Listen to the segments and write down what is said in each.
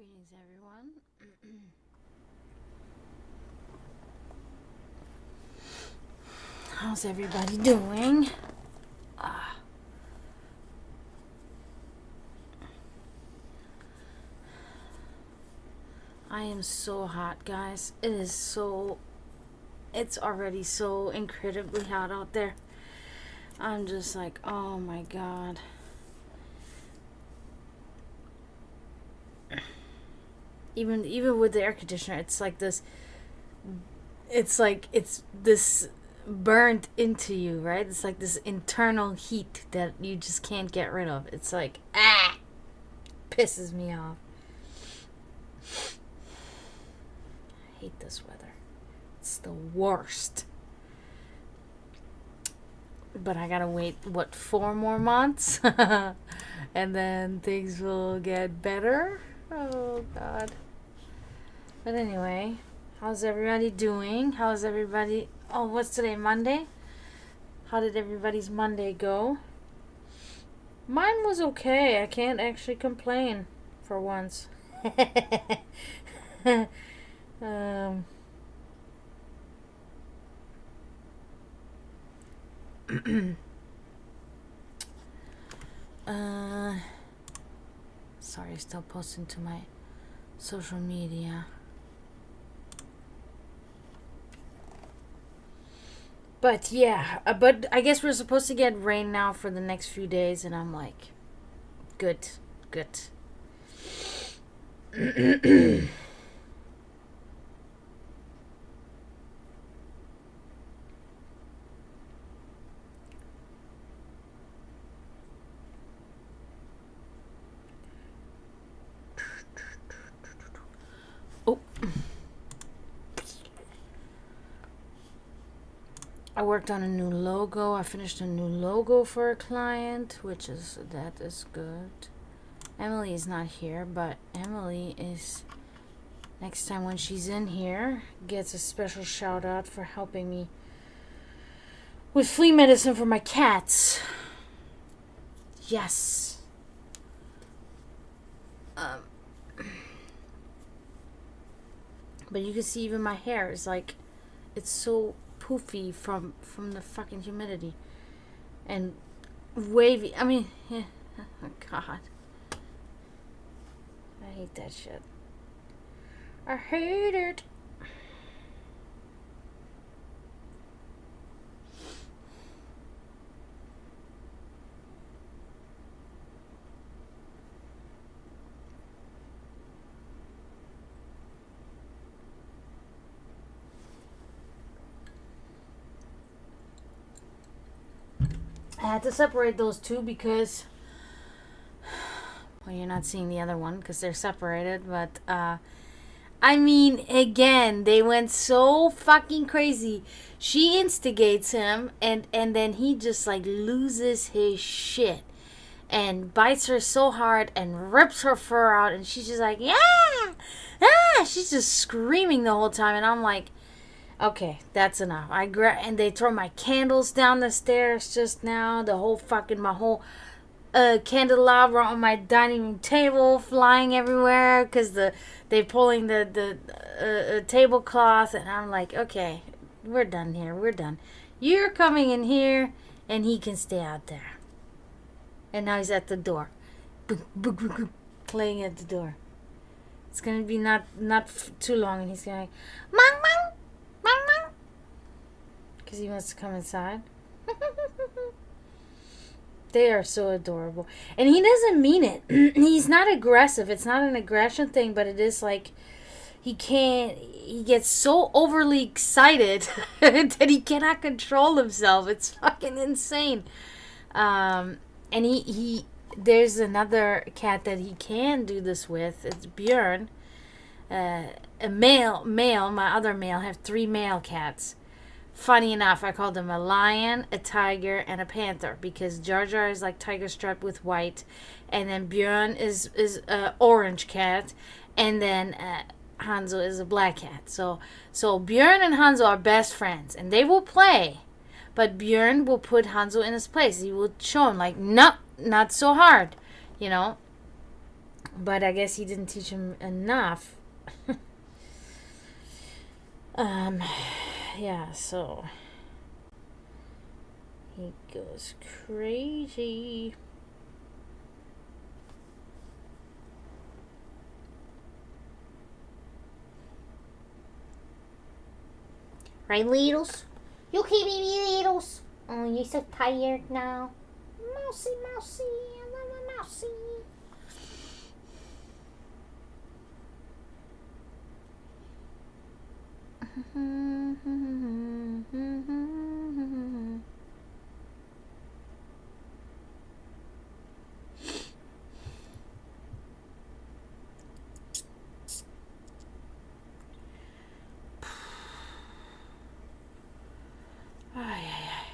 Greetings, everyone. How's everybody doing? I am so hot, guys. It's already so incredibly hot out there. I'm just like, oh my god. Even with the air conditioner, it's like this burnt into you, right? It's like this internal heat that you just can't get rid of. It's like, pisses me off. I hate this weather. It's the worst. But I gotta wait, 4 more months? And then things will get better? Oh, God. But anyway, how's everybody doing? Oh, what's today, Monday? How did everybody's Monday go? Mine was okay. I can't actually complain for once. Sorry, still posting to my social media. But yeah, but I guess we're supposed to get rain now for the next few days, and I'm like, good. Oh. I worked on a new logo. I finished a new logo for a client, that is good. Emily is not here, but Emily is, next time when she's in here, gets a special shout out for helping me with flea medicine for my cats. Yes. But you can see even my hair is like, it's so poofy from the fucking humidity and wavy. I mean, oh God, I hate that shit. I hate it. I had to separate those two because, well, you're not seeing the other one because they're separated, but I mean, again, they went so fucking crazy. She instigates him, and then he just like loses his shit and bites her so hard and rips her fur out, and she's just like, yeah, she's just screaming the whole time, and I'm like, okay, that's enough. And they throw my candles down the stairs just now. My whole candelabra on my dining room table flying everywhere because they pulling the tablecloth, and I'm like, okay, we're done here. We're done. You're coming in here, and he can stay out there. And now he's at the door, playing at the door. It's gonna be not too long, and he's going, mang mang. Because he wants to come inside. They are so adorable. And he doesn't mean it. He's not aggressive. It's not an aggression thing, but it is like he gets so overly excited that he cannot control himself. It's fucking insane. And there's another cat that he can do this with. It's Björn. A male, my other male, I have 3 male cats. Funny enough, I called them a lion, a tiger, and a panther because Jar Jar is like tiger striped with white, and then Björn is a orange cat, and then Hanzo is a black cat. So Björn and Hanzo are best friends, and they will play, but Björn will put Hanzo in his place. He will show him like, no, not so hard, But I guess he didn't teach him enough. Yeah, so he goes crazy. Right, Littles? You keep me, Littles. Oh, you're so tired now. Mousy, mousy, I love my mousy. Ay, ay, ay.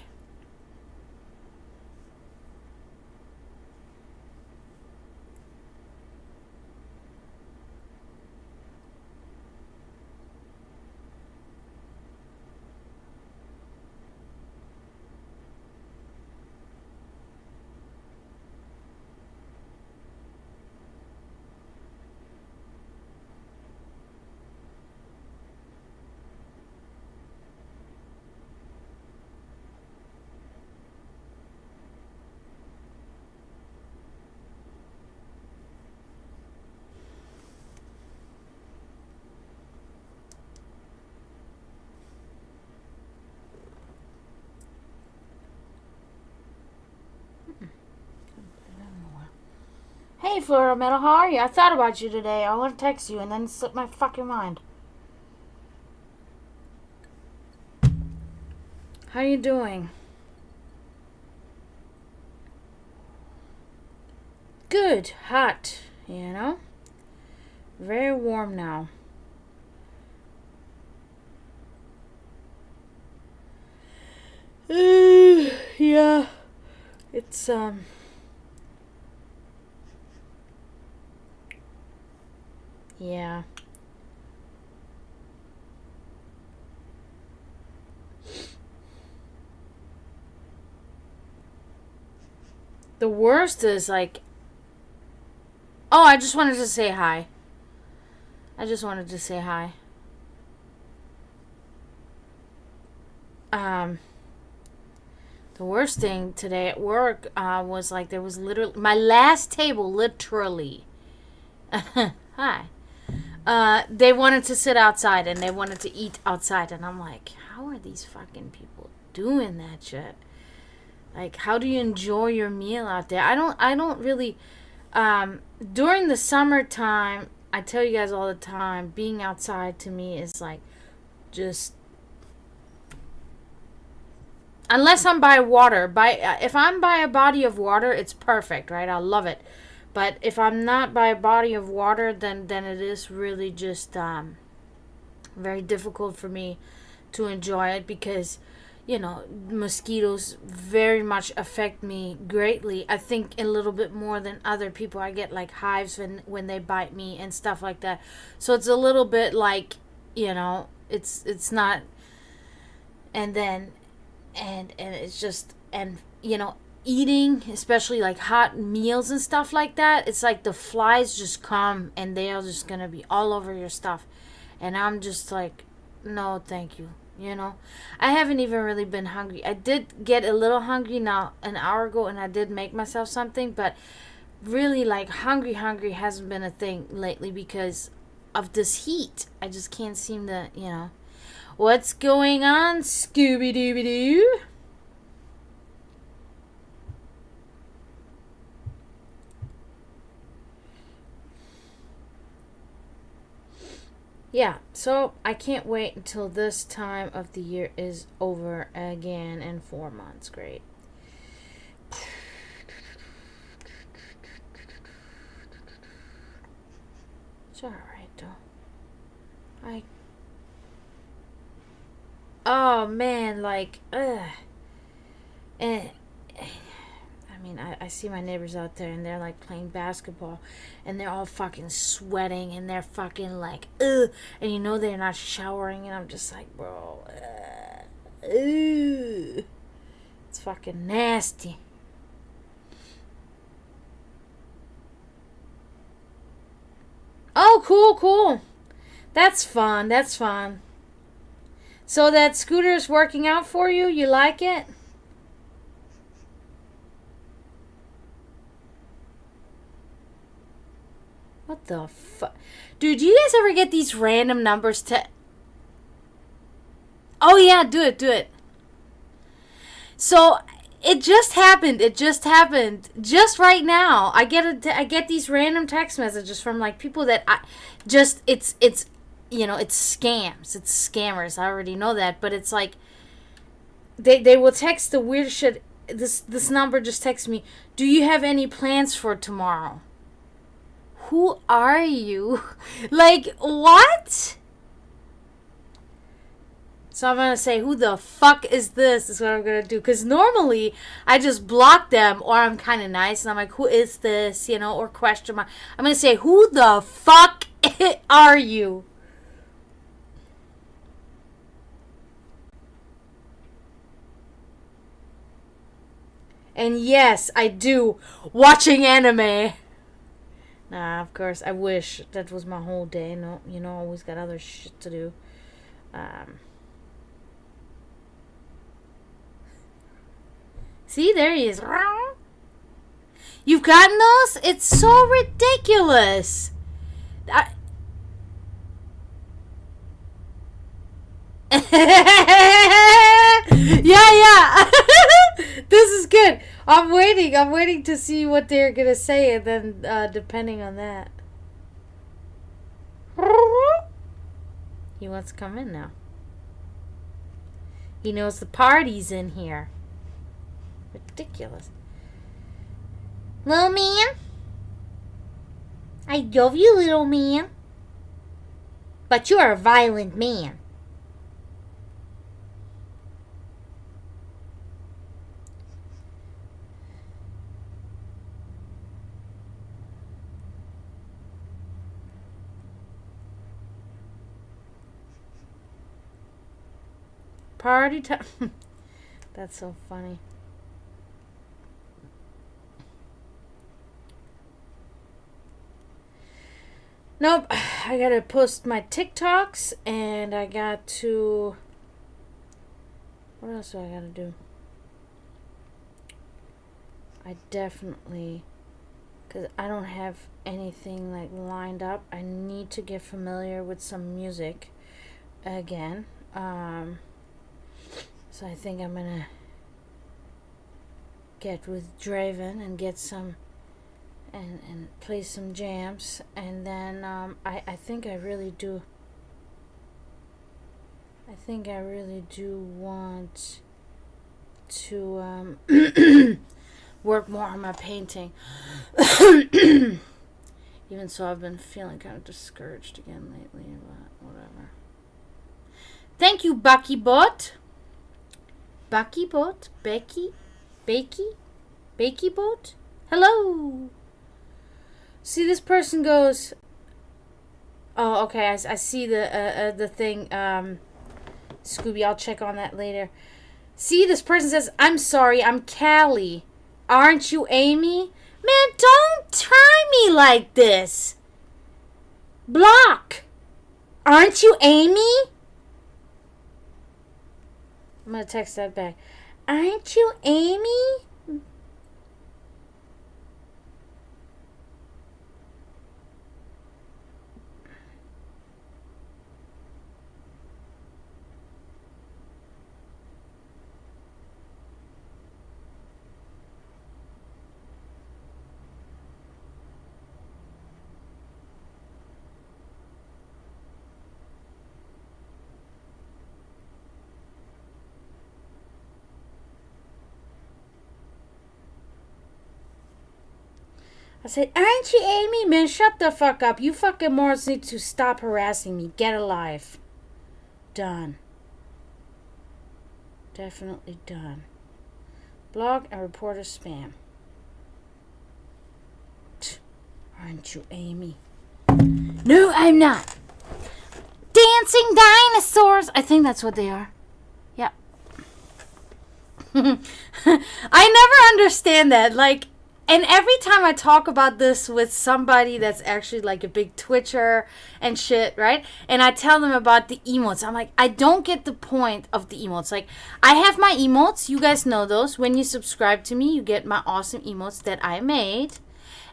Hey, Flora Metal, how are you? I thought about you today. I want to text you and then it slipped my fucking mind. How you doing? Good. Hot, you know? Very warm now. Yeah. It's, yeah. The worst is like, oh, I just wanted to say hi. I just wanted to say hi. The worst thing today at work was like there was literally my last table, literally. Hi. They wanted to sit outside and they wanted to eat outside, and I'm like, how are these fucking people doing that shit? Like, how do you enjoy your meal out there? I don't really. During the summertime, I tell you guys all the time, being outside to me is like just. Unless I'm by water, if I'm by a body of water, it's perfect, right? I love it. But if I'm not by a body of water, then it is really just very difficult for me to enjoy it because, you know, mosquitoes very much affect me greatly. I think a little bit more than other people. I get like hives when they bite me and stuff like that. So it's a little bit like, you know, it's not. And then and it's just, and you know, eating especially like hot meals and stuff like that, it's like the flies just come and they are just gonna be all over your stuff, and I'm just like, no thank you, you know. I haven't even really been hungry. I did get a little hungry now an hour ago and I did make myself something, but really like hungry hasn't been a thing lately because of this heat. I just can't seem to, you know. What's going on, Scooby-Dooby-Doo? Yeah, so I can't wait until this time of the year is over again in 4 months. Great. It's alright, though. Oh, man, like, ugh. And I mean, I see my neighbors out there and they're like playing basketball and they're all fucking sweating and they're fucking like, ugh. And you know they're not showering, and I'm just like, bro, ugh. It's fucking nasty. cool. That's fun. So that scooter's working out for you? You like it? What the fuck? Dude, do you guys ever get these random numbers to... Oh, yeah, do it. So, it just happened. Just right now. I get these random text messages from, like, people that it's scams. It's scammers. I already know that. But it's like, they will text the weird shit. This number just texts me, do you have any plans for tomorrow? Who are you? Like, what? So I'm going to say, who the fuck is this? Is what I'm going to do. Because normally, I just block them, or I'm kind of nice, and I'm like, who is this? Or question mark. I'm going to say, who the fuck are you? And yes, I do. Watching anime. Nah, of course, I wish that was my whole day. No, always got other shit to do. See, there he is. You've gotten those? It's so ridiculous. Yeah. This is good. I'm waiting to see what they're gonna say, and then depending on that. He wants to come in now. He knows the party's in here. Ridiculous. Little man? I love you, little man. But you're a violent man. Party time. That's so funny. Nope. I gotta post my TikToks, and I got to... What else do I gotta do? I definitely... Because I don't have anything like lined up. I need to get familiar with some music again. So I think I'm gonna get with Draven and get some and play some jams, and then I think I really do want to work more on my painting. Even so, I've been feeling kind of discouraged again lately, but whatever. Thank you, Buckybot. Buckybot? Becky? Bakybot? Hello! See, this person goes... Oh, okay, I see the thing, Scooby, I'll check on that later. See, this person says, I'm sorry, I'm Callie. Aren't you Amy? Man, don't try me like this. Block. Aren't you Amy? I'm going to text that back. Aren't you Amy? I said, aren't you Amy? Man, shut the fuck up. You fucking morons need to stop harassing me. Get alive. Done. Definitely done. Blog and report as spam. Aren't you Amy? No, I'm not. Dancing dinosaurs. I think that's what they are. I never understand that. Like, And every time I talk about this with somebody that's actually like a big Twitcher and shit, right? And I tell them about the emotes, I'm like, I don't get the point of the emotes. Like, I have my emotes. You guys know those. When you subscribe to me, you get my awesome emotes that I made.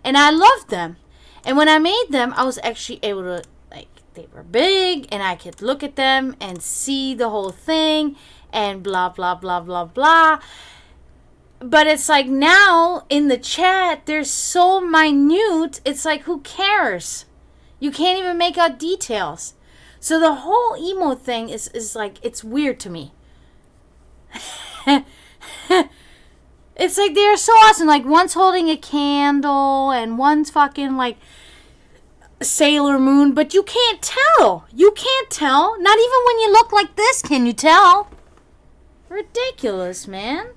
And I love them. And when I made them, I was actually able to, like, they were big, and I could look at them and see the whole thing, and blah, blah, blah, blah, blah. But it's like now in the chat, they're so minute. It's like, who cares? You can't even make out details. So the whole emo thing is like, it's weird to me. It's like they're so awesome. Like, one's holding a candle and one's fucking like Sailor Moon. But you can't tell. You can't tell. Not even when you look like this can you tell. Ridiculous, man.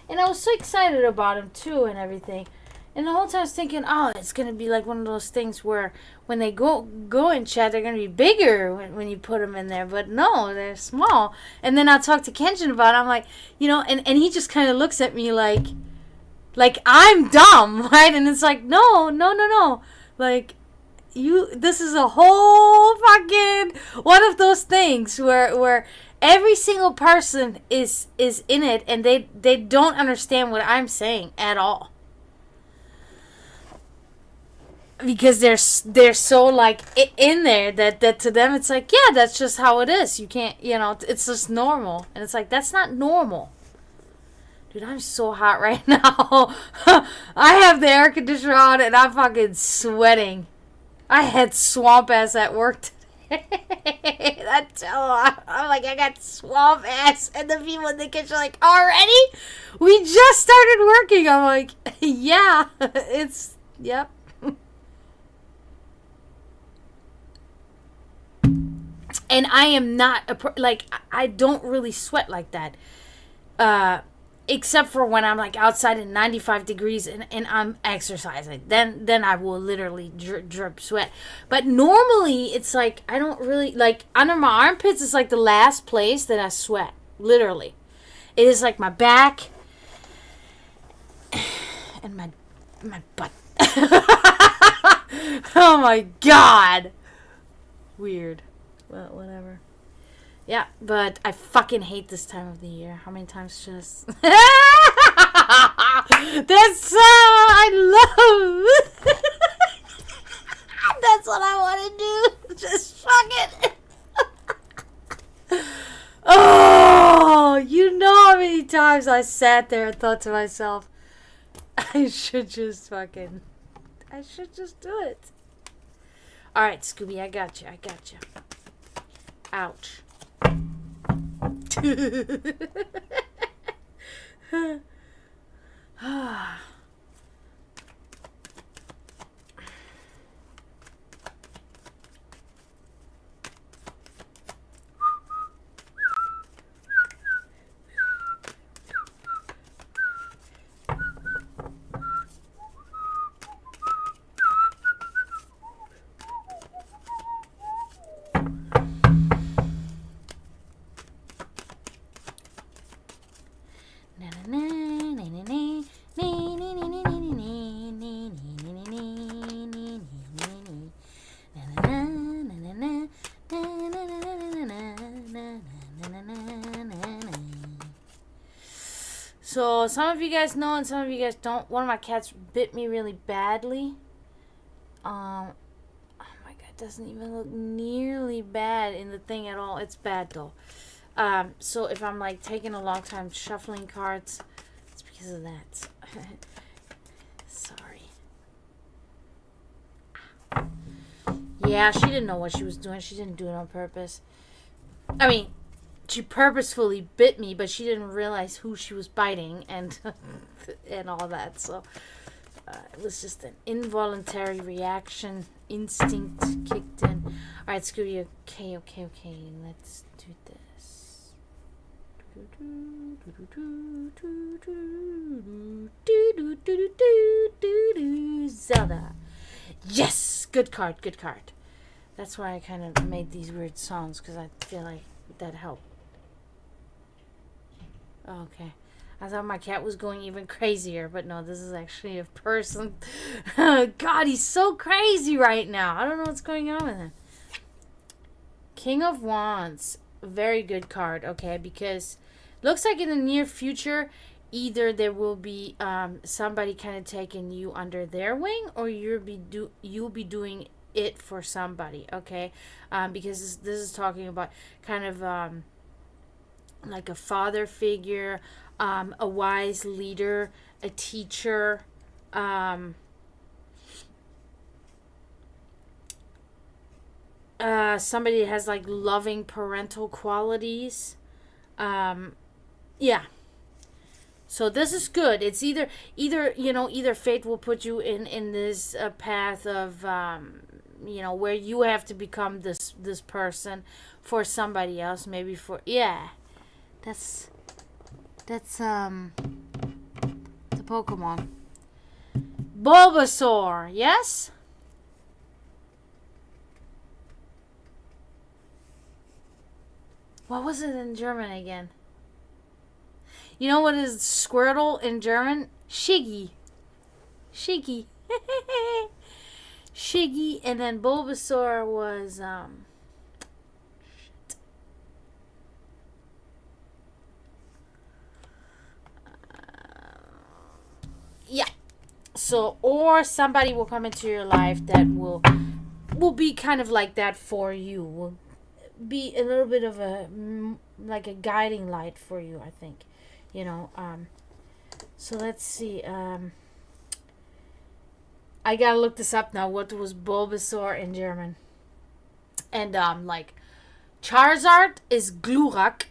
And I was so excited about him, too, and everything. And the whole time I was thinking, oh, it's going to be like one of those things where when they go in chat, they're going to be bigger when you put them in there. But no, they're small. And then I talked to Kenshin about it. I'm like, you know, and he just kind of looks at me like I'm dumb, right? And it's like, no. Like, this is a whole fucking one of those things where every single person is in it, and they don't understand what I'm saying at all, because they're so like in there that to them it's like, yeah, that's just how it is. You can't, you know, it's just normal. And it's like, that's not normal. Dude, I'm so hot right now. I have the air conditioner on and I'm fucking sweating. I had swamp ass at work today. I'm like, I got swamp ass, and the people in the kitchen are like, already? We just started working. I'm like, yeah, yep. And I am not like, I don't really sweat like that, except for when I'm like outside in 95 degrees and I'm exercising. Then I will literally drip sweat. But normally it's like, I don't really, like, under my armpits is like the last place that I sweat. Literally. It is like my back and my butt. Oh my God. Weird. Well, whatever. Yeah, but I fucking hate this time of the year. How many times just... That's so... I love... That's what I want to do. Just fuck it. Oh, you know how many times I sat there and thought to myself, I should just do it. Alright, Scooby, I got you. Ouch. So, some of you guys know and some of you guys don't. One of my cats bit me really badly. Oh my God, it doesn't even look nearly bad in the thing at all. It's bad though. So if I'm like taking a long time shuffling cards, it's because of that. Sorry. Yeah, she didn't know what she was doing. She didn't do it on purpose. I mean, she purposefully bit me, but she didn't realize who she was biting and and all that. So it was just an involuntary reaction. Instinct kicked in. All right, Scooby. Okay. Let's do this. Zelda. Yes, good card. That's why I kind of made these weird songs, because I feel like that helped. Okay. I thought my cat was going even crazier, but no, this is actually a person. God, he's so crazy right now. I don't know what's going on with him. King of Wands. Very good card, okay? Because looks like in the near future, either there will be somebody kind of taking you under their wing, or you'll be doing it for somebody, okay? Because this is talking about kind of like a father figure, a wise leader, a teacher, somebody that has like loving parental qualities. Yeah. So this is good. It's either fate will put you in this path of where you have to become this person for somebody else, maybe for That's the Pokemon. Bulbasaur, yes? What was it in German again? You know what is Squirtle in German? Shiggy. Shiggy. Shiggy, and then Bulbasaur was yeah. So, or somebody will come into your life that will be kind of like that for you. Will be a little bit of a like a guiding light for you, I think. So let's see. I gotta look this up now. What was Bulbasaur in German? And like Charizard is Glurak.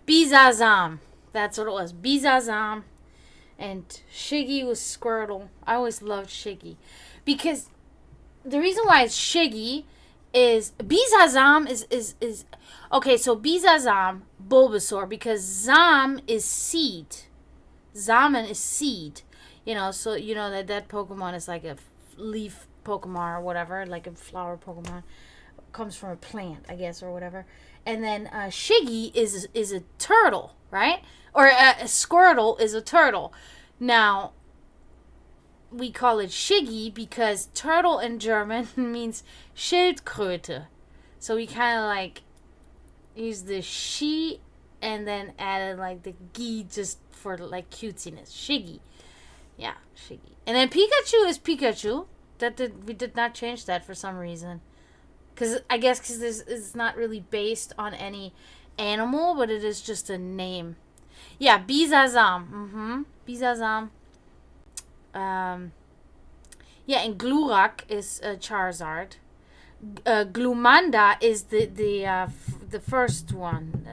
Bizazam. That's what it was. Bizazam. And Shiggy was Squirtle. I always loved Shiggy. Because the reason why it's Shiggy is Bizazam is okay, so Bizazam, Bulbasaur, because Zam is seed. Zaman is seed. So that Pokemon is like a leaf Pokemon or whatever, like a flower Pokemon. Comes from a plant, I guess, or whatever. And then Shiggy is a turtle, right? Or a Squirtle is a turtle. Now, we call it Shiggy because turtle in German means Schildkröte. So we kind of like use the she and then added like the gi just for like cutesiness. Shiggy. Yeah, Shiggy. And then Pikachu is Pikachu. We did not change that for some reason. Because this is not really based on any animal, but it is just a name. Yeah, Bizazam. Bizazam. Yeah, and Glurak is Charizard. Glumanda is the first one.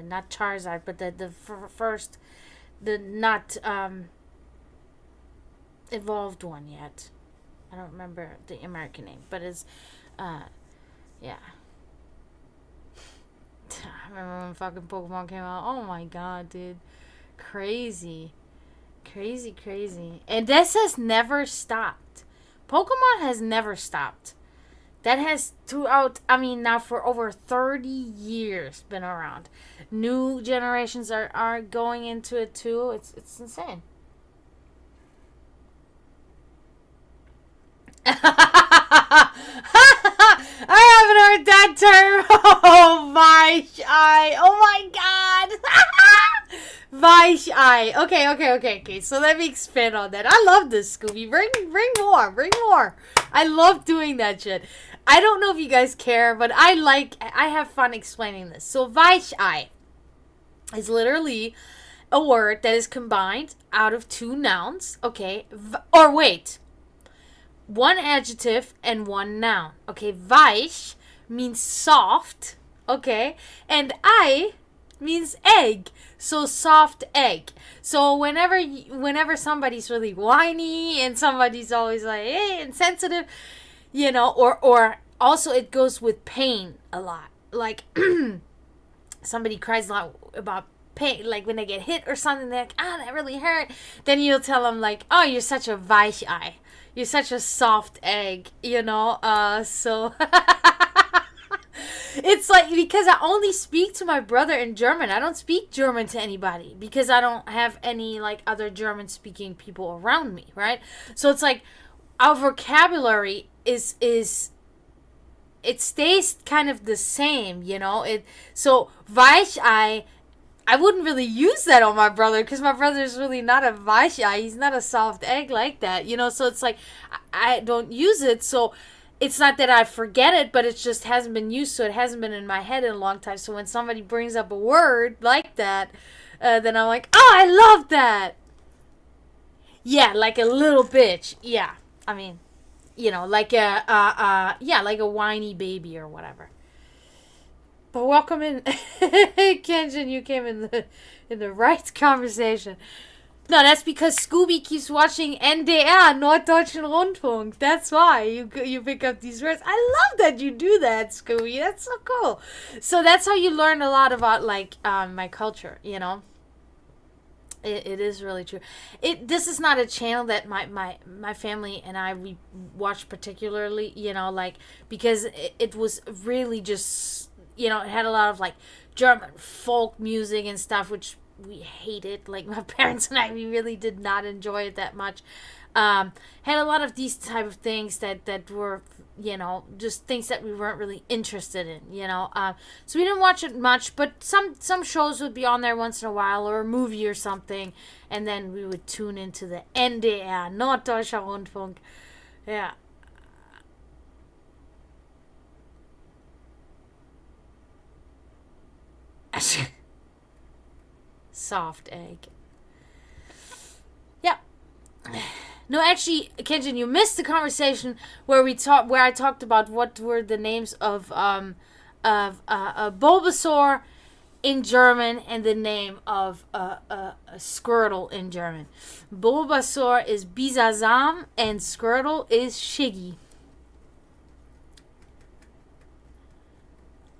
Not Charizard, but the first, the not evolved one yet. I don't remember the American name, but it's, yeah. I remember when fucking Pokemon came out. Oh my god, dude. Crazy. Crazy. And this has never stopped. Pokemon has never stopped. That has now for over 30 years been around. New generations are going into it too. It's insane. I haven't heard that term. Oh, Weichei. Oh my god. Weichei. Okay. So let me expand on that. I love this, Scooby. Bring more. I love doing that shit. I don't know if you guys care, but I have fun explaining this. So Weichei is literally a word that is combined out of two nouns. Okay. Or wait. One adjective and one noun. Okay, weich means soft. Okay, and ei means egg. So soft egg. So whenever somebody's really whiny and somebody's always like insensitive, or also it goes with pain a lot. Like somebody cries a lot about pain, like when they get hit or something, they're like, that really hurt. Then you'll tell them like, oh, you're such a Weichei. You're such a soft egg, so it's like, because I only speak to my brother in German. I don't speak German to anybody because I don't have any like other German speaking people around me, right? So it's like our vocabulary is it stays kind of the same, so Weichei, I wouldn't really use that on my brother because my brother's really not a Weichei. He's not a soft egg like that, so it's like I don't use it. So it's not that I forget it, but it just hasn't been used, so it hasn't been in my head in a long time. So when somebody brings up a word like that, then I'm like, oh, I love that. Yeah, like a little bitch. Yeah, I mean, like like a whiny baby or whatever. But welcome in, Kenjin. You came in the right conversation. No, that's because Scooby keeps watching NDR, Norddeutschen Rundfunk. That's why you pick up these words. I love that you do that, Scooby. That's so cool. So that's how you learn a lot about like my culture. It is really true. This is not a channel that my family and we watch particularly. Because it was really just. It had a lot of like German folk music and stuff, which we hated. Like my parents and I, we really did not enjoy it that much. Had a lot of these type of things that were, just things that we weren't really interested in, so we didn't watch it much, but some shows would be on there once in a while, or a movie or something, and then we would tune into the NDR, Norddeutscher Rundfunk. Yeah. Soft egg. Yeah. No, actually, Kenjin, you missed the conversation where I talked about what were the names of Bulbasaur in German and the name of Squirtle in German. Bulbasaur is Bisasam and Squirtle is Shiggy.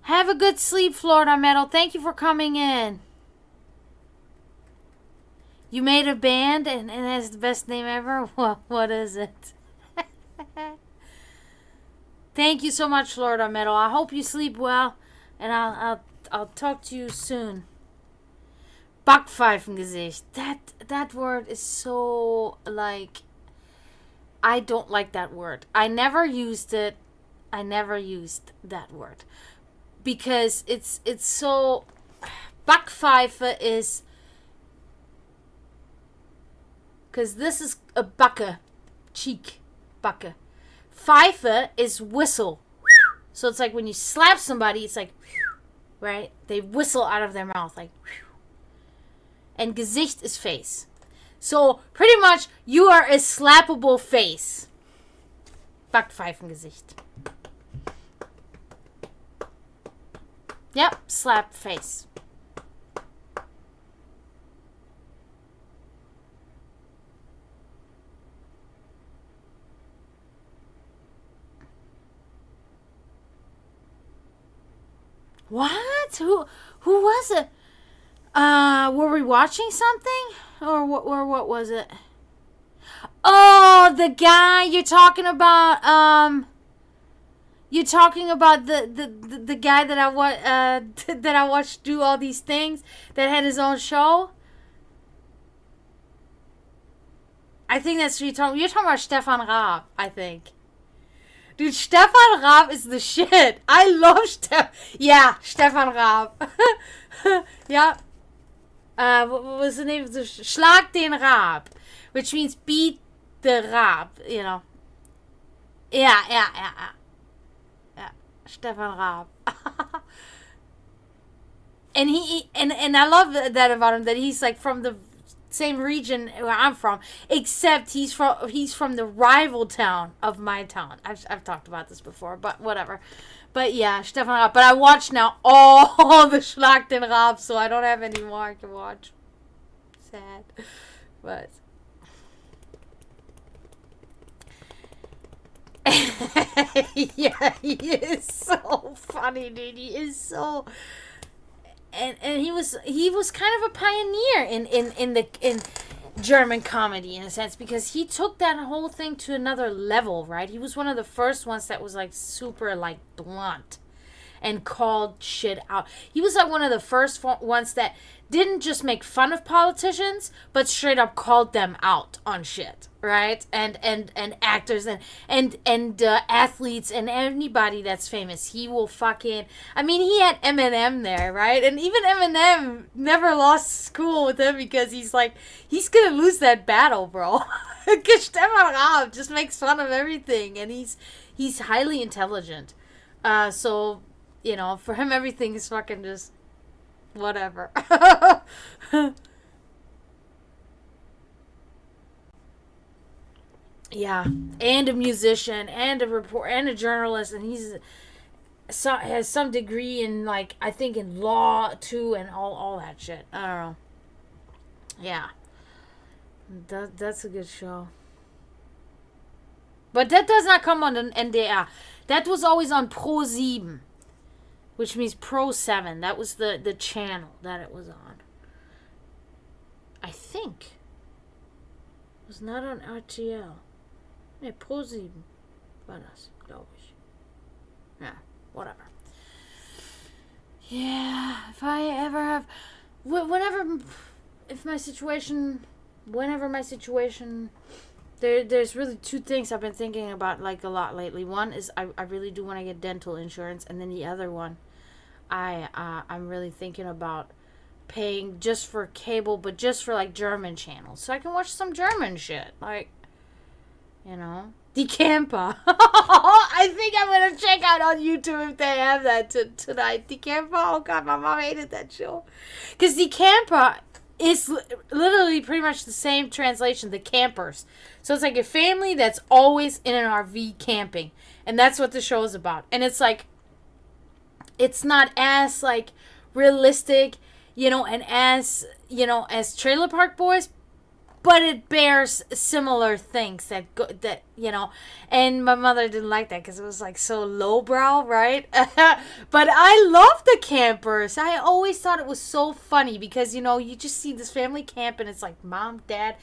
Have a good sleep, Florida Metal. Thank you for coming in. You made a band and it has the best name ever? Well, what is it? Thank you so much, Florida Metal. I hope you sleep well, and I'll talk to you soon. Backpfeifengesicht. That word is so like, I don't like that word. I never used it. I never used that word. Because it's so, Backpfeife is, because this is a backe, cheek, backe. Pfeife is whistle. So it's like when you slap somebody, it's like, right? They whistle out of their mouth, like, and Gesicht is face. So pretty much you are a slappable face. Backpfeifengesicht. Yep, slap face. What? Who was it? Were we watching something? Or what was it? Oh, the guy you're talking about, you're talking about the guy that I watched do all these things, that had his own show. I think that's what you're talking. You're talking about Stefan Raab, I think. Dude, Stefan Raab is the shit. I love Stefan Raab. Yeah. What was the name of the Schlag den Raab, which means beat the Raab, Yeah. Stefan Raab. And and I love that about him, that he's like from the same region where I'm from, except he's from the rival town of my town. I've talked about this before, but whatever. But yeah, Stefan Raab. But I watch now all the Schlag den Raab, so I don't have any more I can watch. Sad. But yeah, he is so funny, dude. He is so... and he was kind of a pioneer in German comedy in a sense, because he took that whole thing to another level, right? He was one of the first ones that was like super like blunt and called shit out. He was like one of the first ones that didn't just make fun of politicians, but straight up called them out on shit, right? And actors and athletes and anybody that's famous. He will fucking. I mean, he had Eminem there, right? And even Eminem never lost cool with him, because he's like, he's gonna lose that battle, bro. Because Stefan Raab just makes fun of everything, and he's highly intelligent. So, you know, for him, everything is fucking just whatever. Yeah, and a musician, and a report, and a journalist, and has some degree in, like, I think in law too, and all that shit. I don't know. Yeah, that's a good show. But that does not come on the NDR. That was always on Pro 7, which means Pro 7. That was the channel that it was on. I think. It was not on RTL. Yeah, Pro 7 war das, glaube ich. Yeah, whatever. Yeah, if I ever have... If my situation... Whenever my situation... There's really two things I've been thinking about like a lot lately. One is I really do want to get dental insurance, and then the other one, I'm really thinking about paying just for cable, but just for like German channels, so I can watch some German shit, like, you know, Die Camper. I think I'm gonna check out on YouTube if they have that tonight. Die Camper. Oh god, my mom hated that show, because Die Camper is literally pretty much the same translation, the campers. So it's like a family that's always in an RV camping. And that's what the show is about. And it's like, it's not as like realistic, you know, and as, you know, as Trailer Park Boys, but it bears similar things that you know, and my mother didn't like that because it was like so lowbrow, right? But I love the campers. I always thought it was so funny because, you know, you just see this family camp and it's like mom, dad,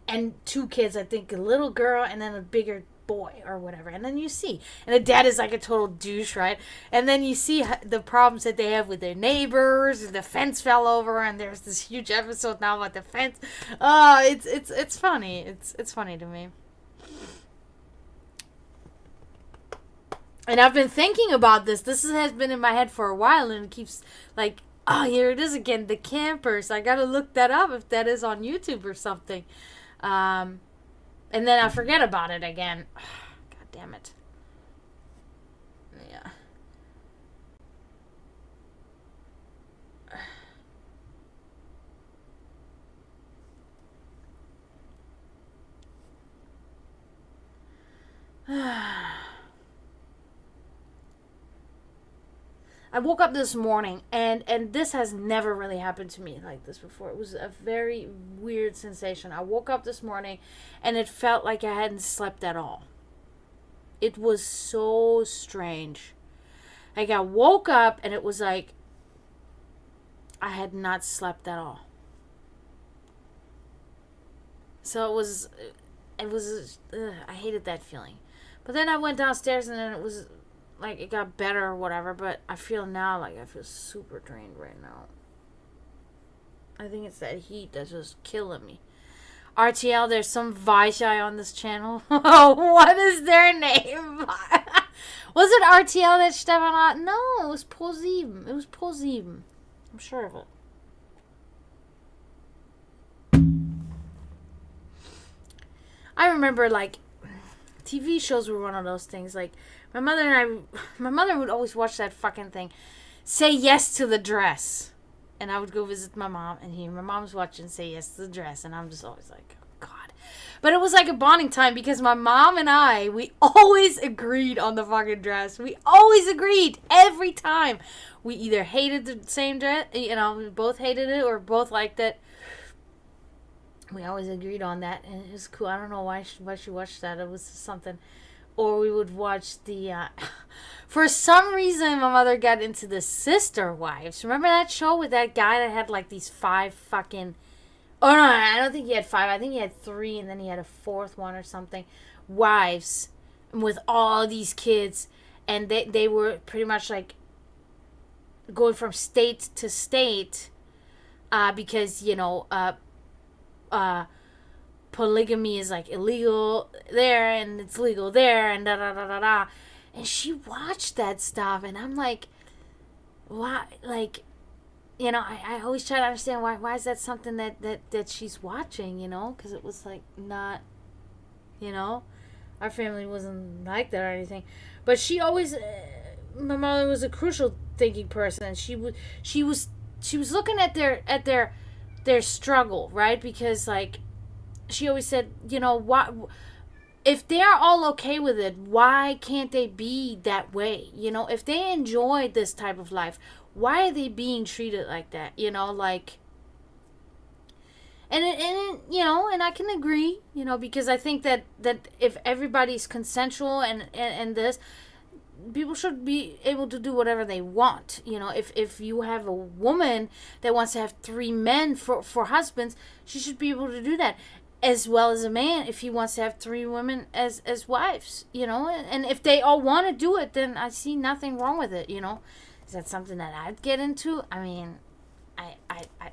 and two kids, I think a little girl and then a bigger boy or whatever. And then you see, and the dad is like a total douche, right? And then you see the problems that they have with their neighbors, and the fence fell over, and there's this huge episode now about the fence. It's funny. It's funny to me. And I've been thinking about this. This has been in my head for a while, and it keeps like, oh, here it is again, the campers. I gotta look that up if that is on YouTube or something. And then I forget about it again. God damn it. Yeah. I woke up this morning, and this has never really happened to me like this before. It was a very weird sensation. I woke up this morning, and it felt like I hadn't slept at all. It was so strange. Like, I woke up, and it was like I had not slept at all. So it was, I hated that feeling. But then I went downstairs, and then it was like it got better or whatever, but I feel now like I feel super drained right now. I think it's that heat that's just killing me. RTL, there's some Weichai on this channel. Oh, what is their name? Was it RTL that Stefan? No, it was Pro7. It was Pro7. I'm sure of it. I remember, like, TV shows were one of those things, like, my mother would always watch that fucking thing, Say Yes to the Dress. And I would go visit my mom, and here my mom's watching Say Yes to the Dress, and I'm just always like, oh, God. But it was like a bonding time, because my mom and we always agreed on the fucking dress. We always agreed, every time. We either hated the same dress, you know, we both hated it, or both liked it. We always agreed on that, and it was cool. I don't know why she watched that. It was something. or we would watch the. For some reason, my mother got into the Sister Wives. Remember that show with that guy that had like these 5 fucking. Oh no, I don't think he had 5. I think he had 3, and then he had a 4th one or something. Wives with all these kids, and they were pretty much like going from state to state, because polygamy is like illegal there and it's legal there and da da da da da. And she watched that stuff, and I'm like, why? Like, I always try to understand why is that something that she's watching, because it was like not, our family wasn't like that or anything, but she always, my mother was a crucial thinking person, and she was looking at their struggle, right? Because like she always said, what if they're all okay with it, why can't they be that way? If they enjoy this type of life, why are they being treated like that? Like, and and I can agree, because I think that if everybody's consensual and this, people should be able to do whatever they want. If you have a woman that wants to have 3 men for husbands, she should be able to do that, as well as a man if he wants to have 3 women as wives. And if they all want to do it, then I see nothing wrong with it. Is that something that I'd get into? I mean, I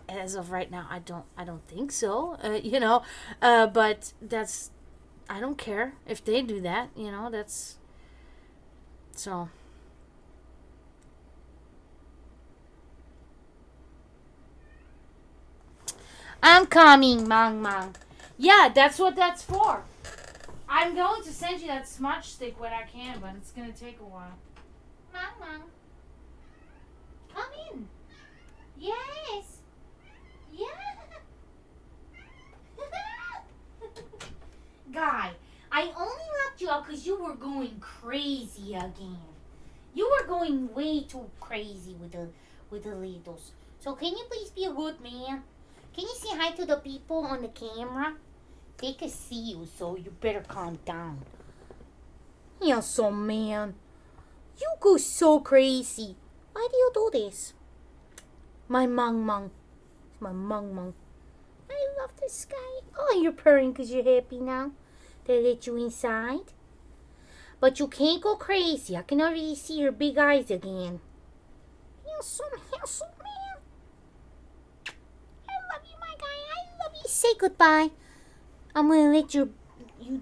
as of right now, I don't think so. But that's, I don't care if they do that. That's so. I'm coming, Mang Mang. Yeah, that's what that's for. I'm going to send you that smudge stick when I can, but it's going to take a while. Mang Mang. Come in. Yes. Yeah. Guy, I only locked you out because you were going crazy again. You were going way too crazy with the ladles. So can you please be a good man? Can you say hi to the people on the camera? They can see you, so you better calm down. Yeah, so man. You go so crazy. Why do you do this? My Mang Mang. My Mang Mang. I love this guy. Oh, you're purring because you're happy now. They let you inside. But you can't go crazy. I can already see your big eyes again. Handsome man. I love you, my guy. I love you. Say goodbye. I'm gonna let you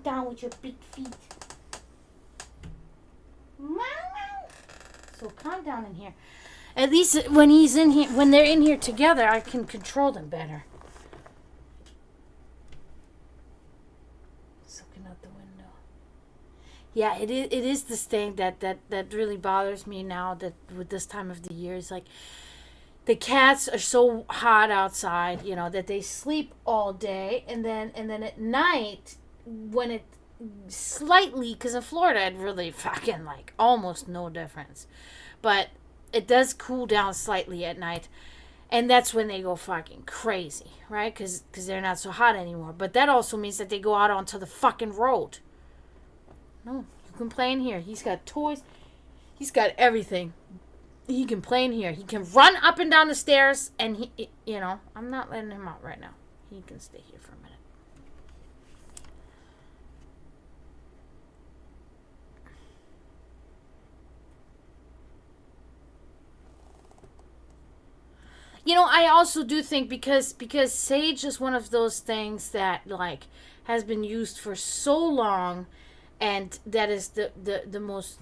down with your big feet. So calm down in here. At least when they're in here together, I can control them better. Just looking out the window. Yeah, it is this thing that really bothers me now, that with this time of the year, is like the cats are so hot outside, that they sleep all day, and then at night, when it slightly, because in Florida it really fucking like almost no difference, but it does cool down slightly at night, and that's when they go fucking crazy, right? Because they're not so hot anymore. But that also means that they go out onto the fucking road. No, you can play in here. He's got toys. He's got everything. He can play in here. He can run up and down the stairs, and I'm not letting him out right now. He can stay here for a minute. I also do think because sage is one of those things that like has been used for so long, and that is the most,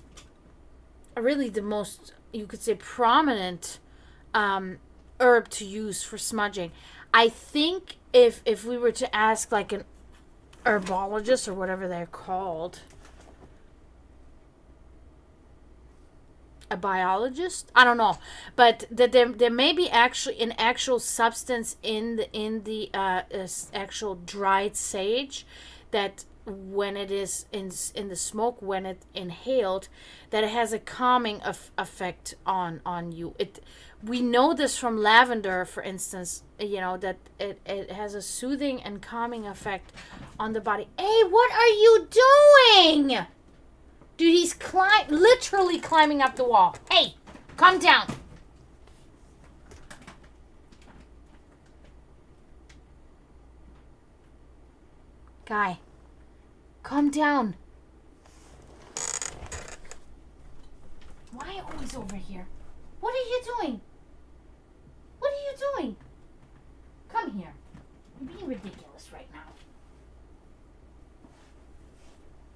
really the most, you could say, prominent herb to use for smudging. I think if we were to ask like an herbologist or whatever they're called, a biologist, I don't know, but that there may be actually an actual substance in the actual dried sage, that when it is in the smoke, when it inhaled, that it has a calming effect on you. We know this from lavender, for instance, that it has a soothing and calming effect on the body. Hey, what are you doing? Dude, he's literally climbing up the wall. Hey, calm down. Guy, calm down. Why are you always over here? What are you doing? What are you doing? Come here. You're being ridiculous right now.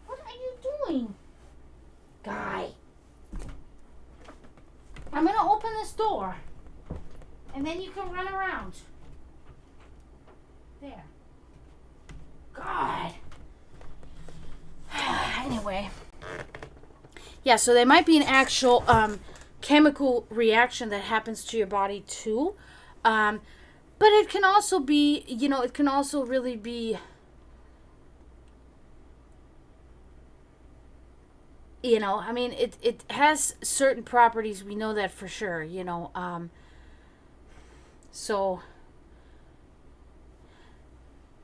What are you doing? Guy. I'm going to open this door. And then you can run around. There. God. Anyway. Yeah, so there might be an actual chemical reaction that happens to your body too. But it can also be, it can also really be, I mean, it has certain properties. We know that for sure, so,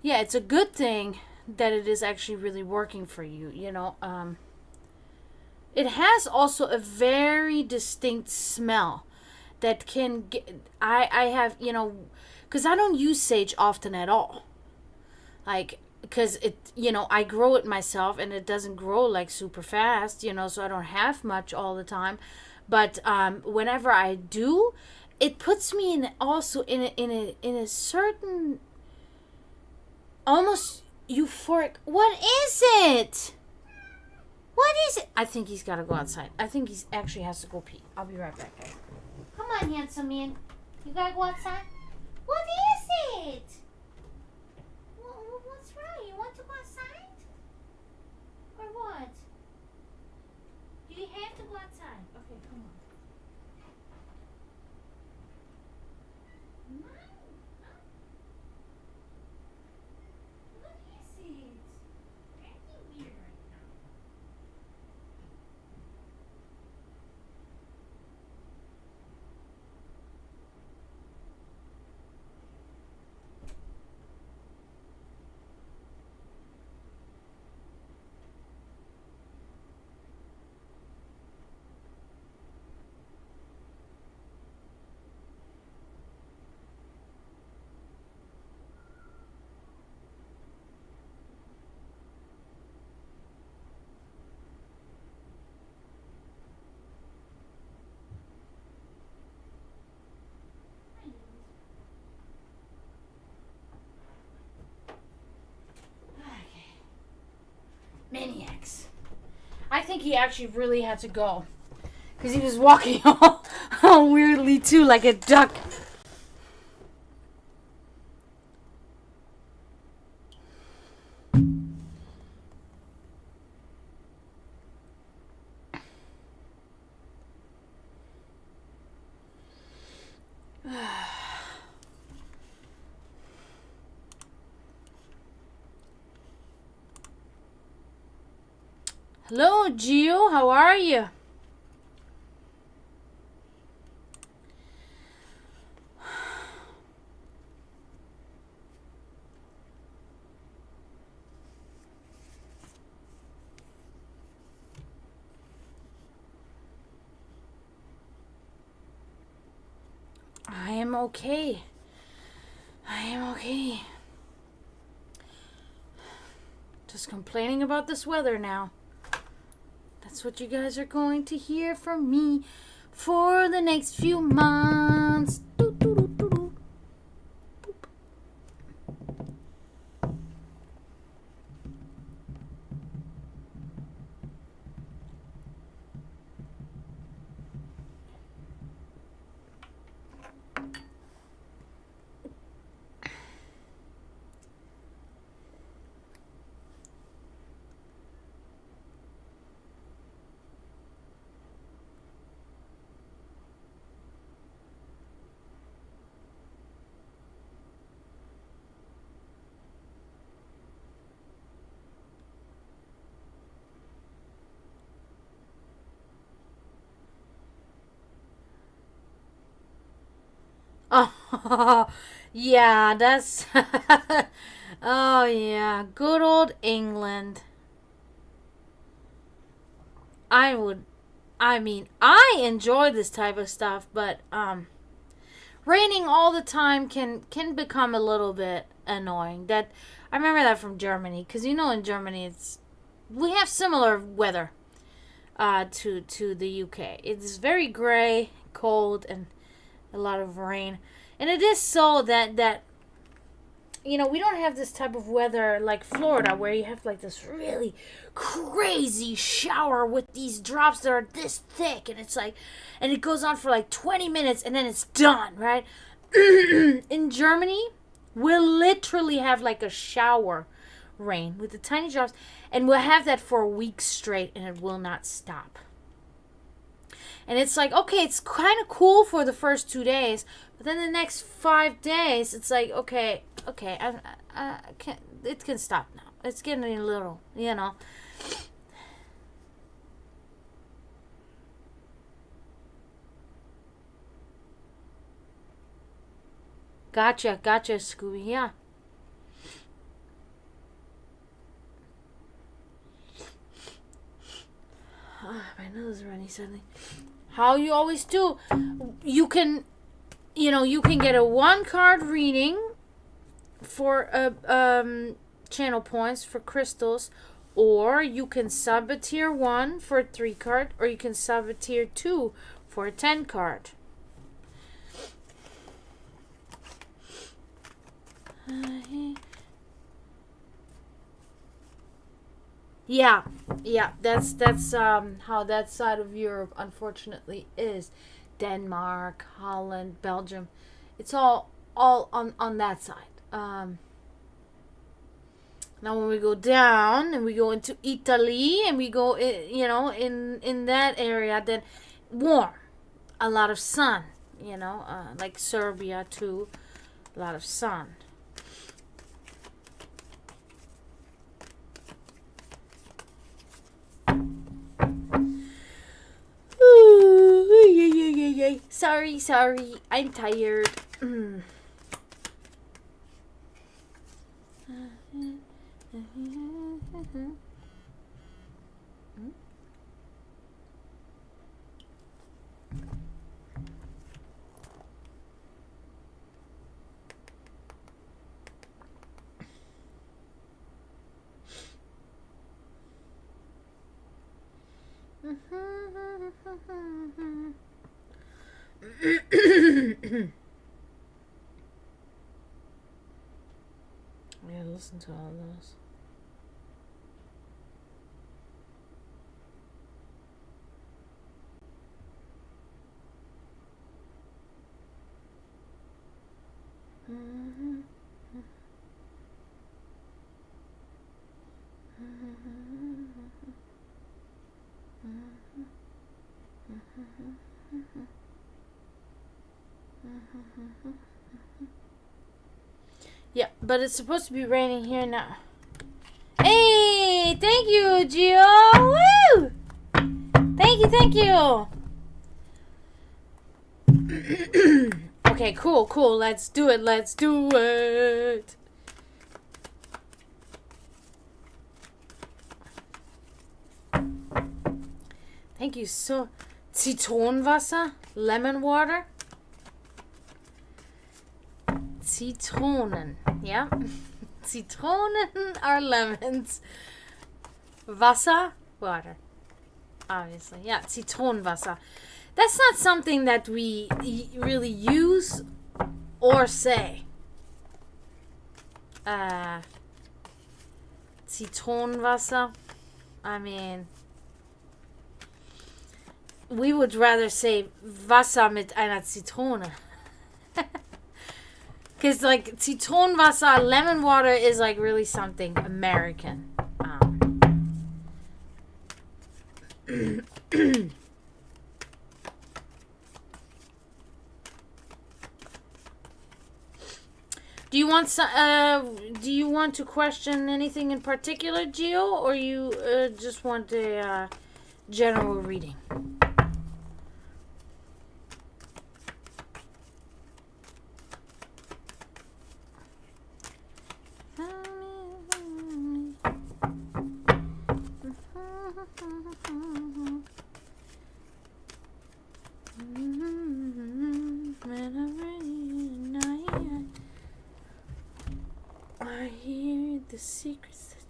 yeah, it's a good thing that it is actually really working for you, It has also a very distinct smell that can get, I have, because I don't use sage often at all. Like, because I grow it myself and it doesn't grow like super fast, so I don't have much all the time. But whenever I do, it puts me in a certain almost euphoric. What is it? What is it? I think he's got to go outside. I think he actually has to go pee. I'll be right back, guys. Come on, handsome man. You got to go outside? What is it? What's wrong? You want to go outside? Or what? Do you have to go outside? Okay, come on. What is it? You're acting weird right now. Maniacs. I think he actually really had to go. Because he was walking all weirdly too, like a duck. Hello, Gio. How are you? I am okay. I am okay. Just complaining about this weather now. That's what you guys are going to hear from me for the next few months. Doo, doo, doo, doo, doo. Oh, yeah, that's. Oh, yeah, good old England. I would, I mean, I enjoy this type of stuff, but raining all the time can become a little bit annoying. That I remember that from Germany, because in Germany we have similar weather to the UK. It's very gray, cold, and a lot of rain, and it is so that we don't have this type of weather like Florida, where you have like this really crazy shower with these drops that are this thick, and it's like, and it goes on for like 20 minutes and then it's done, right? In Germany, we'll literally have like a shower rain with the tiny drops, and we'll have that for a week straight, and it will not stop. And it's like, okay, it's kind of cool for the first 2 days, but then the next 5 days, it's like, okay, I can't, it can stop now. It's getting a little, Gotcha, Scooby, yeah. My nose is running suddenly. How you always do. You can get a 1-card reading for channel points for crystals, or you can sub a tier 1 for a 3-card, or you can sub a tier 2 for a 10-card. Yeah, that's how that side of Europe unfortunately is. Denmark, Holland, Belgium. It's all on that side. Now when we go down and we go into Italy and we go in that area, then warm, a lot of sun, like Serbia too, a lot of sun. Sorry, I'm tired. Yeah, listen to all those. Yeah, but it's supposed to be raining here now. Hey, thank you, Gio. Woo! Thank you. Okay, cool. Let's do it. Thank you so. Zitronenwasser, lemon water. Zitronen, yeah. Zitronen are lemons. Wasser, water. Obviously, yeah. Zitronenwasser. That's not something that we really use or say. Zitronenwasser. I mean, we would rather say Wasser mit einer Zitrone. Because, like, Zitronenwasser, lemon water is, like, really something American. Do you want to question anything in particular, Gio, or you just want a general reading?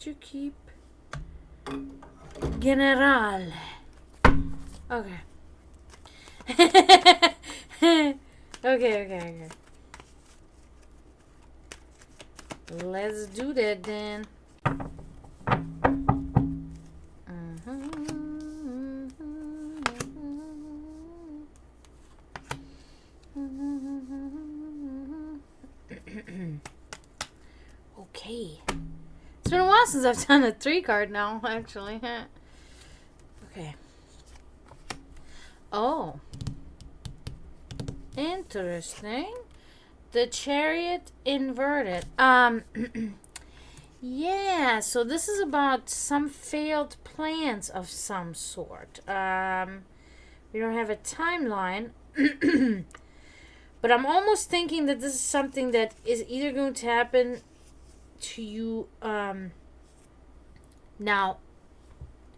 to keep. General. Okay. Okay. Let's do that then. Okay. It's been a while since I've done a 3 card now, actually. Okay. Oh. Interesting. The Chariot inverted. Yeah, so this is about some failed plans of some sort. We don't have a timeline. But I'm almost thinking that this is something that is either going to happen to you now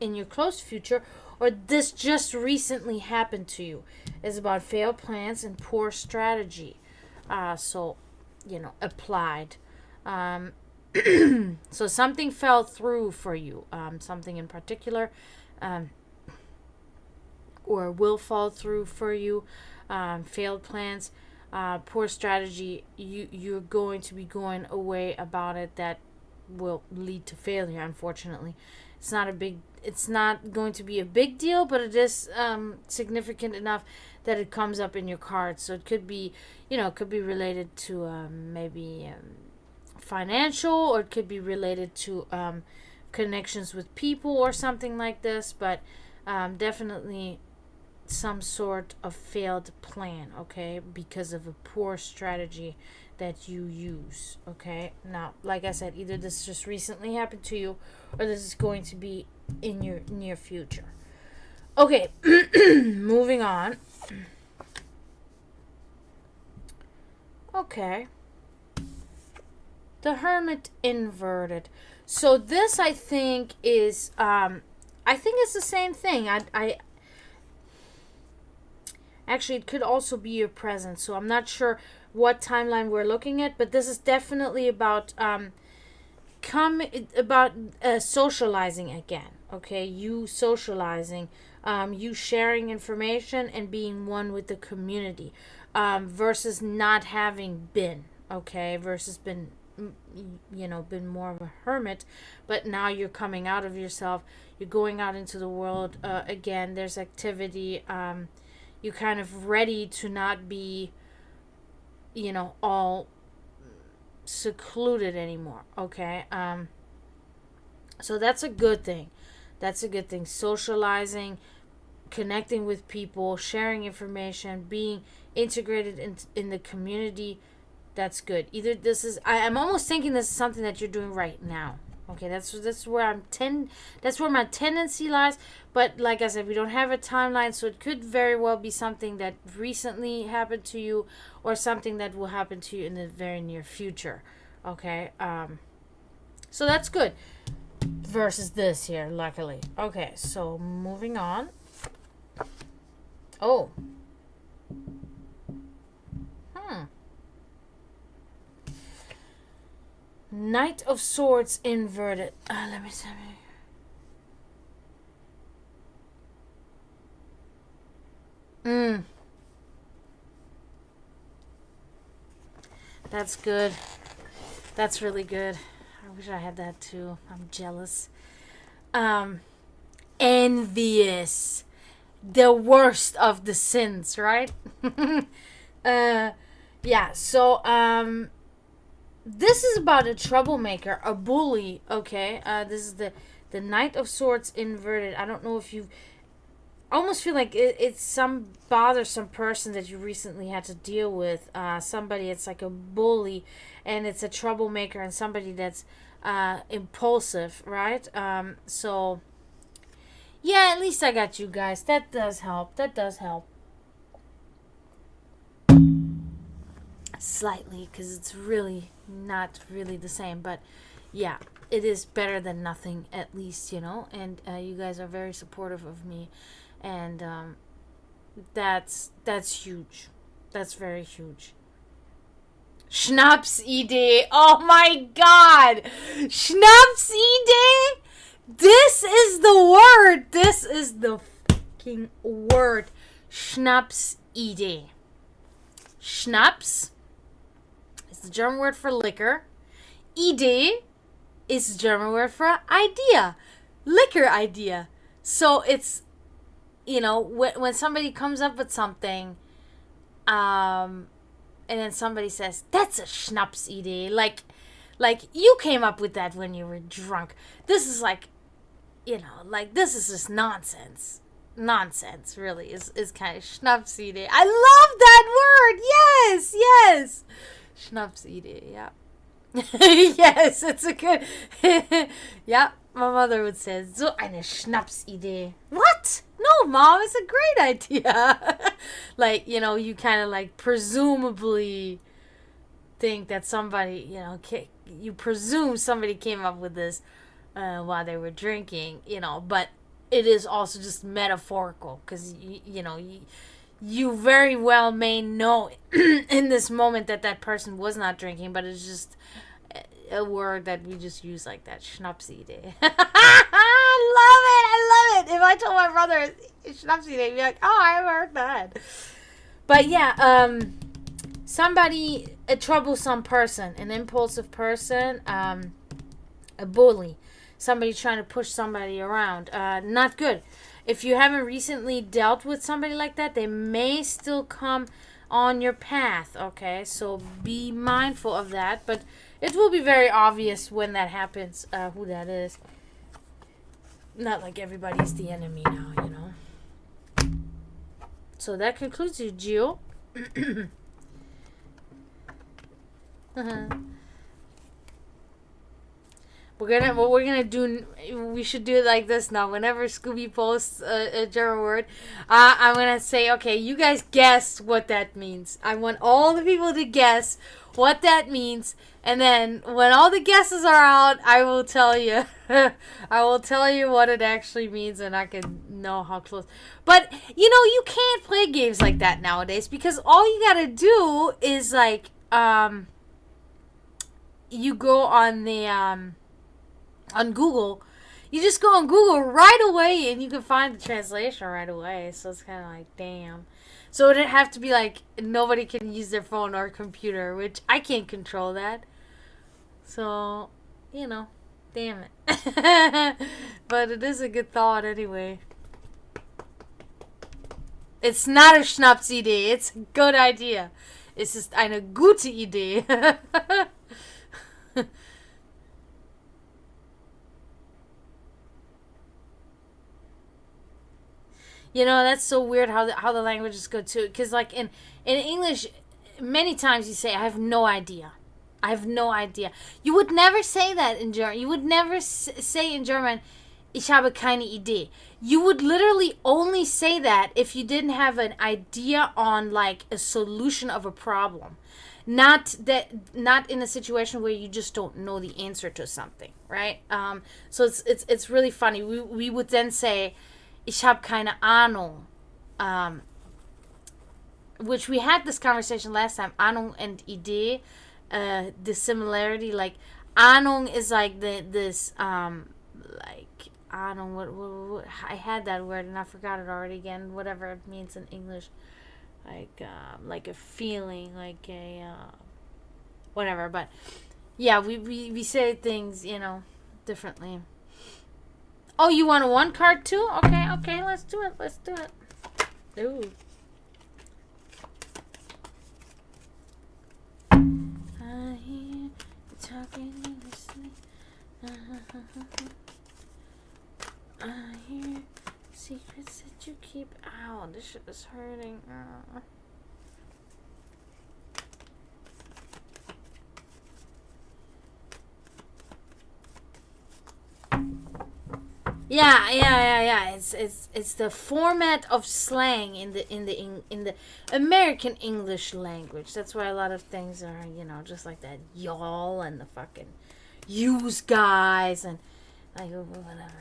in your close future, or this just recently happened to you. It's about failed plans and poor strategy. So, applied. So something fell through for you. Something in particular, or will fall through for you. Failed plans, poor strategy. You're going to be going away about it that will lead to failure. Unfortunately, it's not going to be a big deal, but it is significant enough that it comes up in your cards. So it could be, it could be related to maybe financial, or it could be related to connections with people or something like this. But definitely some sort of failed plan, okay, because of a poor strategy that you use, okay? Now, like I said, either this just recently happened to you, or this is going to be in your near future. Okay, moving on. Okay. The Hermit inverted. So this, I think, is I think it's the same thing. I actually, it could also be your present. So I'm not sure what timeline we're looking at, but this is definitely about socializing again. Okay, you socializing, you sharing information and being one with the community, versus not having been. Okay, versus been more of a hermit, but now you're coming out of yourself. You're going out into the world again. There's activity. You're kind of ready to not be, all secluded anymore. Okay. So that's a good thing. Socializing, connecting with people, sharing information, being integrated in the community. That's good. Either this is, I'm almost thinking this is something that you're doing right now. Okay, that's where that's where my tendency lies. But like I said, we don't have a timeline, so it could very well be something that recently happened to you, or something that will happen to you in the very near future. Okay, so that's good. Versus this here, luckily. Okay, so moving on. Oh. Knight of Swords inverted. Let me see. That's good. That's really good. I wish I had that too. I'm jealous. Envious. The worst of the sins, right? Yeah, so this is about a troublemaker, a bully, okay? This is the Knight of Swords inverted. I don't know if you've... I almost feel like it's some bothersome person that you recently had to deal with. Somebody, it's like a bully, and it's a troublemaker, and somebody that's impulsive, right? So, yeah, at least I got you guys. That does help. Slightly, because it's really not really the same, but yeah, it is better than nothing, at least, and you guys are very supportive of me, and that's huge. That's very huge. Schnapsidee. Oh my god. Schnapsidee? This is the word. This is the fucking word. Schnapsidee. Schnaps is the German word for liquor. Idee is the German word for idea. Liquor idea. So it's, when somebody comes up with something, and then somebody says, that's a Schnapsidee. Like you came up with that when you were drunk. This is like, this is just nonsense. Nonsense, really, is kind of Schnapsidee. I love that word. Yes. Schnapsidee, yeah. Yes, it's a good... Yeah, my mother would say, so eine Schnapsidee. What? No, Mom, it's a great idea. You kind of like presumably think that somebody, you presume somebody came up with this while they were drinking, but it is also just metaphorical because, you very well may know in this moment that person was not drinking, but it's just a word that we just use like that, Schnapsidee. I love it. If I told my brother Schnapsidee, he'd be like, oh, I've heard that. But yeah, somebody, a troublesome person, an impulsive person, a bully, somebody trying to push somebody around, not good. If you haven't recently dealt with somebody like that, they may still come on your path, okay? So be mindful of that, but it will be very obvious when that happens, who that is. Not like everybody's the enemy now, So that concludes you, Gio. What we're gonna do, we should do it like this now. Whenever Scooby posts a German word, I'm gonna say, okay, you guys guess what that means. I want all the people to guess what that means, and then when all the guesses are out, I will tell you. I will tell you what it actually means, and I can know how close. But you can't play games like that nowadays because all you gotta do is like you go on the on Google. You just go on Google right away and you can find the translation right away. So it's kind of like, damn. So it'd have to be like nobody can use their phone or computer, which I can't control that. So, damn it. But it is a good thought anyway. It's not a Schnapsidee. It's a good idea. Es ist eine gute Idee. That's so weird how the languages go too. Because like in English, many times you say, I have no idea. I have no idea. You would never say that in German. You would never say in German, ich habe keine Idee. You would literally only say that if you didn't have an idea on like a solution of a problem. Not in a situation where you just don't know the answer to something, right? So it's really funny. We would then say, ich habe keine Ahnung. Which we had this conversation last time. Ahnung and Idee, the similarity. Like Ahnung is like this like Ahnung. What I had that word and I forgot it already again. Whatever it means in English, like a feeling, like a whatever. But yeah, we say things differently. Oh, you want a one card too? Okay, let's do it. Ooh. I hear you talking in the sleep. I hear secrets that you keep. Ow, this shit is hurting. Yeah. It's the format of slang in the American English language. That's why a lot of things are just like that, y'all and the fucking use guys and like whatever,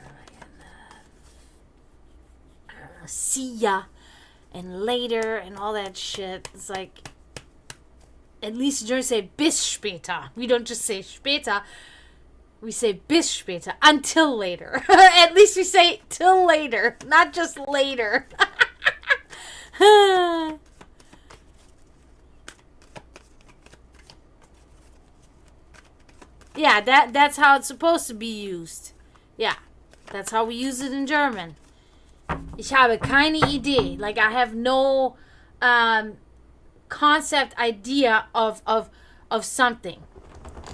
see ya and later and all that shit. It's like At least in German say bis später. We don't just say später. We say bis später. Until later. At least we say till later. Not just later. Yeah, that's how it's supposed to be used. Yeah, that's how we use it in German. Ich habe keine Idee. Like, I have no concept idea of something.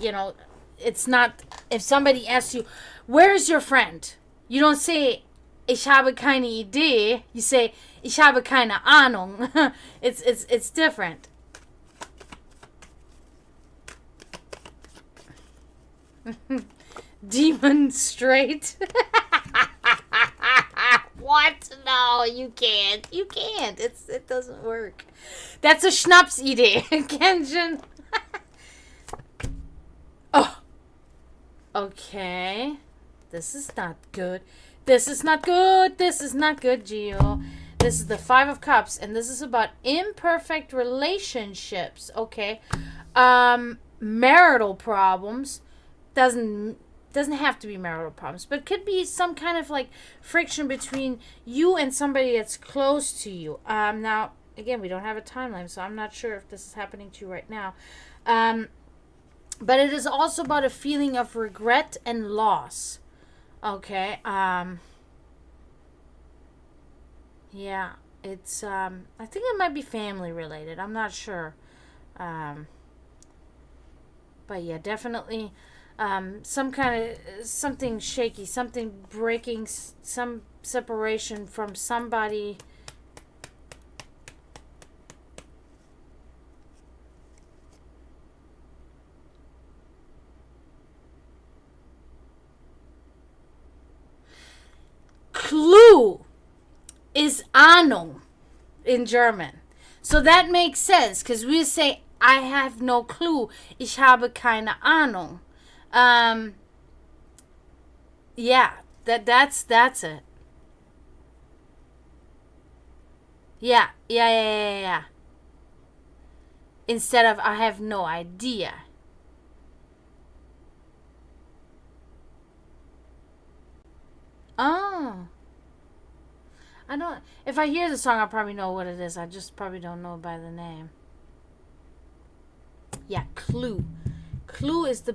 You know, it's not, if somebody asks you, where's your friend? You don't say, ich habe keine Idee. You say, ich habe keine Ahnung. It's different. Demonstrate. What? No, you can't. You can't. It doesn't work. That's a Schnapsidee. Kenshin. Oh. Okay. This is not good. This is not good. This is not good, Gio. This is the Five of Cups, and this is about imperfect relationships. Okay. Marital problems. Doesn't have to be marital problems, but could be some kind of like friction between you and somebody that's close to you. Now, again, we don't have a timeline, so I'm not sure if this is happening to you right now. But it is also about a feeling of regret and loss. Okay. Yeah, it's I think it might be family related. I'm not sure. But yeah, definitely some kind of something shaky, something breaking, some separation from somebody. Clue is Ahnung in German. So that makes sense, because we say, I have no clue. Ich habe keine Ahnung. Yeah, that's it. Yeah. Instead of I have no idea. Oh. I don't, if I hear the song, I'll probably know what it is. I just probably don't know by the name. Yeah, Clue. Clue is the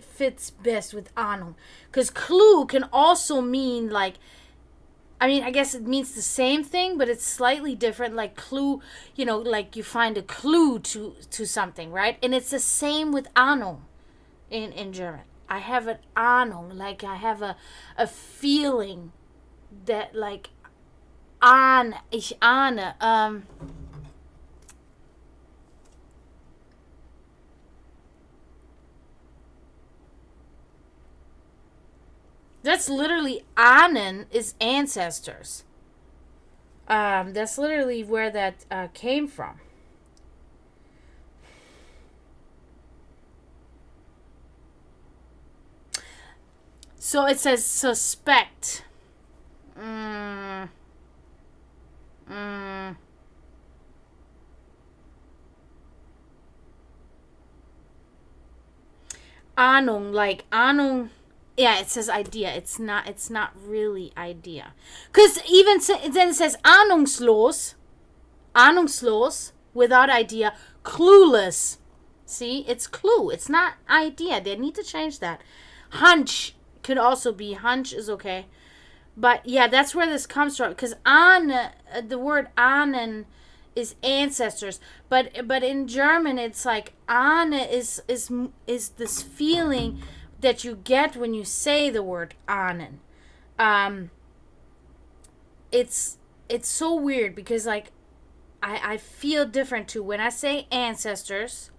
fits best with Ahnung. Because clue can also mean like, I mean, I guess it means the same thing, but it's slightly different. Like clue, you know, like you find a clue to something, right? And it's the same with Ahnung in German. I have an Ahnung, like I have a feeling that like ich ahne. That's literally ahnen is ancestors. That's literally where that came from. So it says suspect. Ahnung, like Ahnung. Yeah, it says idea. It's not really idea. Because even then it says ahnungslos, without idea, clueless. See, it's clue. It's not idea. They need to change that. Hunch could also be. Hunch is okay. But yeah, that's where this comes from. Because the word ahnen is ancestors. But in German, it's like ahne is this feeling that you get when you say the word ahnen. It's so weird because like I feel different too when I say ancestors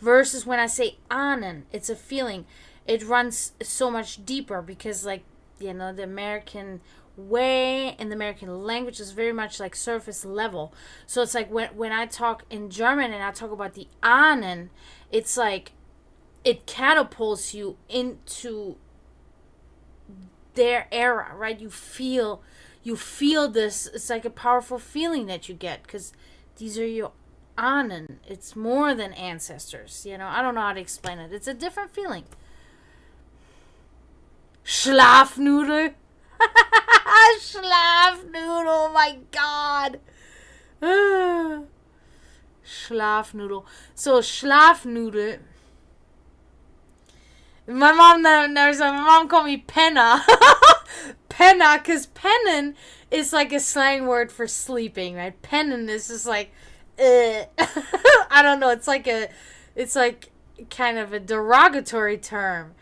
versus when I say ahnen. It's a feeling. It runs so much deeper because like, you know, the American way and the American language is very much like surface level. So it's like when I talk in German and I talk about the ahnen, it's like it catapults you into their era, right? You feel this. It's like a powerful feeling that you get because these are your Ahnen. It's more than ancestors. You know, I don't know how to explain it. It's a different feeling. Schlafnudel. Schlafnudel, my God. Schlafnudel. So, Schlafnudel. My mom called me Penna. Penna, because pennon is like a slang word for sleeping, right? Pennon is just like, I don't know. It's like kind of a derogatory term.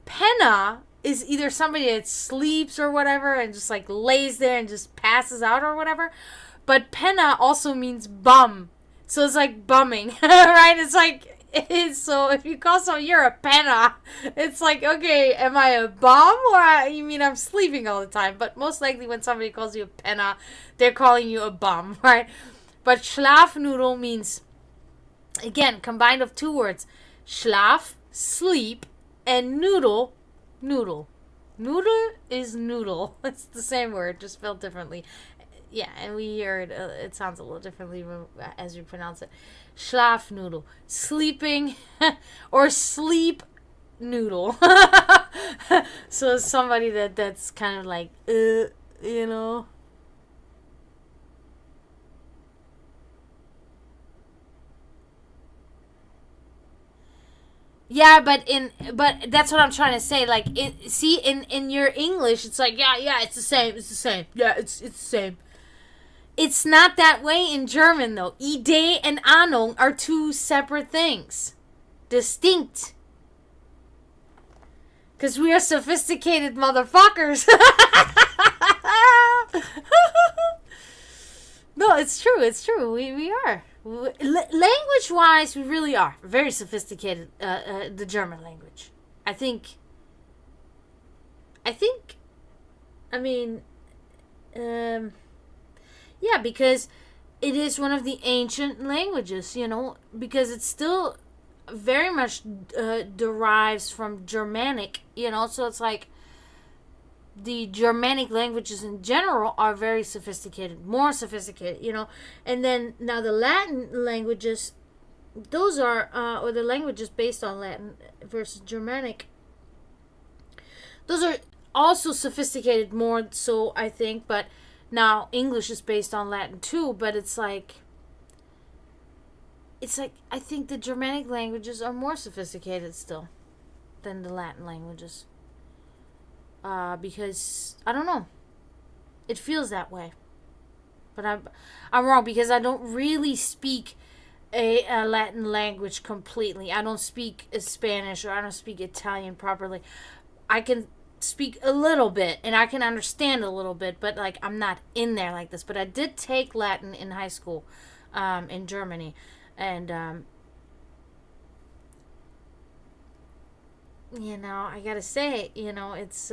Penna is either somebody that sleeps or whatever and just like lays there and just passes out or whatever. But penna also means bum. So it's like bumming, right? So if you call someone, you're a penna, it's like, okay, am I a bum or you mean I'm sleeping all the time? But most likely when somebody calls you a penna, they're calling you a bum, right? But Schlafnudel means, again, combined of two words. Schlaf, sleep, and noodle, noodle. Noodle is noodle. It's the same word, just spelled differently. Yeah, and we hear it, it sounds a little differently as you pronounce it. Schlafnudel. Sleeping or sleep noodle. So somebody that's kind of like, you know. Yeah, but that's what I'm trying to say. Like, in your English, it's like, yeah, it's the same. Yeah, it's the same. It's not that way in German, though. Idee and Ahnung are two separate things. Distinct. Because we are sophisticated motherfuckers. No, it's true. We are. Language-wise, we really are. Very sophisticated, the German language. I mean, yeah, because it is one of the ancient languages, you know, because it's still very much derives from Germanic, you know, so it's like the Germanic languages in general are very sophisticated, more sophisticated, you know, and then now the Latin languages, those are, or the languages based on Latin versus Germanic, those are also sophisticated more so, I think, but now English is based on Latin too, but it's like I think the Germanic languages are more sophisticated still than the Latin languages. Because I don't know, it feels that way. But I'm wrong because I don't really speak a Latin language completely. I don't speak Spanish or I don't speak Italian properly. I can speak a little bit and I can understand a little bit, but like I'm not in there like this. But I did take Latin in high school, in Germany, and you know, I gotta say, you know, it's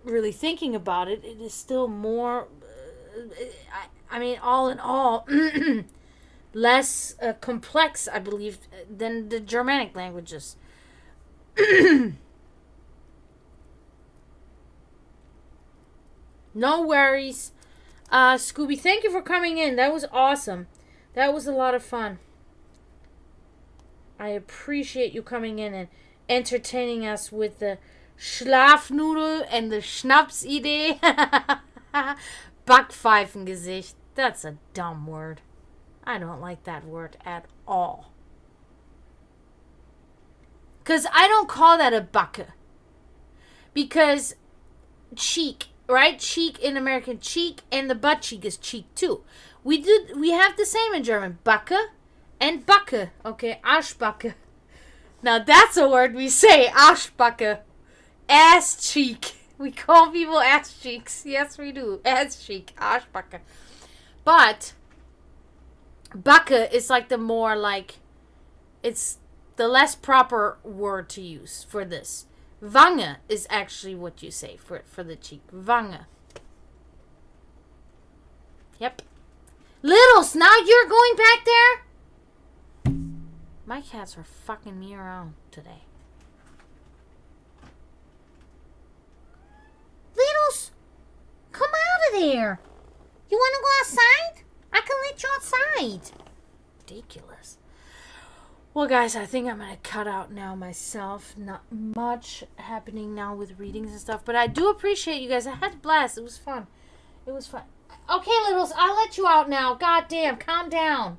really thinking about it, it is still more. I mean, all in all, less complex, I believe, than the Germanic languages. No worries. Scooby, thank you for coming in. That was awesome. That was a lot of fun. I appreciate you coming in and entertaining us with the Schlafnudel and the Schnapsidee. Backpfeifengesicht. That's a dumb word. I don't like that word at all. Because I don't call that a backe. Because cheek, right? Cheek in American, cheek, and the butt cheek is cheek too. We have the same in German. Backe and backe. Okay, Arschbacke. Now that's a word we say. Arschbacke. Ass cheek. We call people ass cheeks. Yes, we do. Ass cheek. Arschbacke. But backe is like the more like, it's the less proper word to use for this. Wange is actually what you say for the cheek. Wange. Yep. Littles, now you're going back there? My cats are fucking me around today. Littles, come out of there. You want to go outside? night. Ridiculous. Well, guys, I think I'm going to cut out now myself. Not much happening now with readings and stuff. But I do appreciate you guys. I had a blast. It was fun. It was fun. Okay, littles, I'll let you out now. God damn, calm down.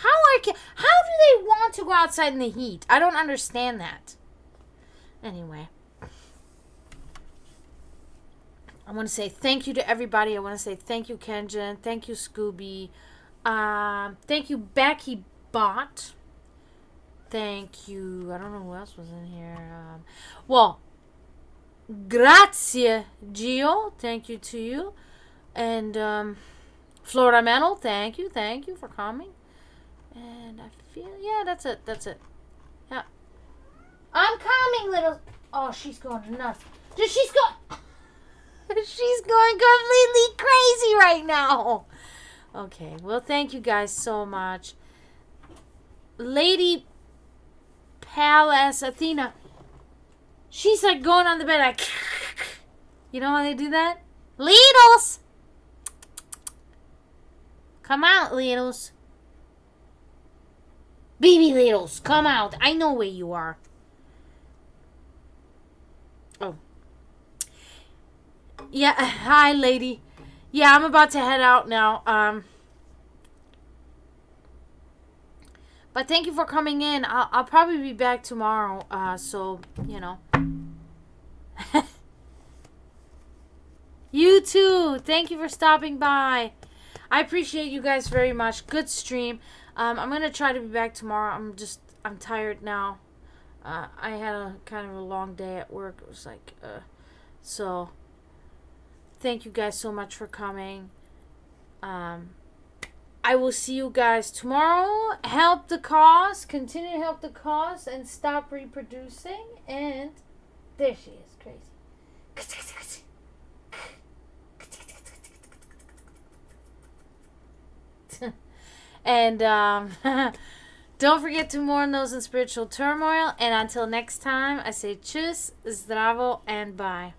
How do they want to go outside in the heat? I don't understand that. Anyway. I want to say thank you to everybody. I want to say thank you, Kenjin. Thank you, Scooby. Thank you, Becky Bot. Thank you. I don't know who else was in here. Grazie, Gio. Thank you to you. And Flora Mental, thank you for coming. And I feel, yeah, that's it. Yeah. I'm coming, little. Oh, she's going nuts. She's going completely crazy right now. Okay, well, thank you guys so much. Lady Palace Athena, she's like going on the bed like, you know how they do that? Littles! Come out, Littles. Baby Littles, come out. I know where you are. Oh. Yeah, hi, lady. Yeah, I'm about to head out now. But thank you for coming in. I'll probably be back tomorrow. So, you know. You too. Thank you for stopping by. I appreciate you guys very much. Good stream. I'm going to try to be back tomorrow. I'm tired now. I had a kind of a long day at work. It was like, so thank you guys so much for coming. I will see you guys tomorrow. Help the cause. Continue to help the cause and stop reproducing. And there she is. Crazy. And don't forget to mourn those in spiritual turmoil. And until next time, I say tschüss, zdravo, and bye.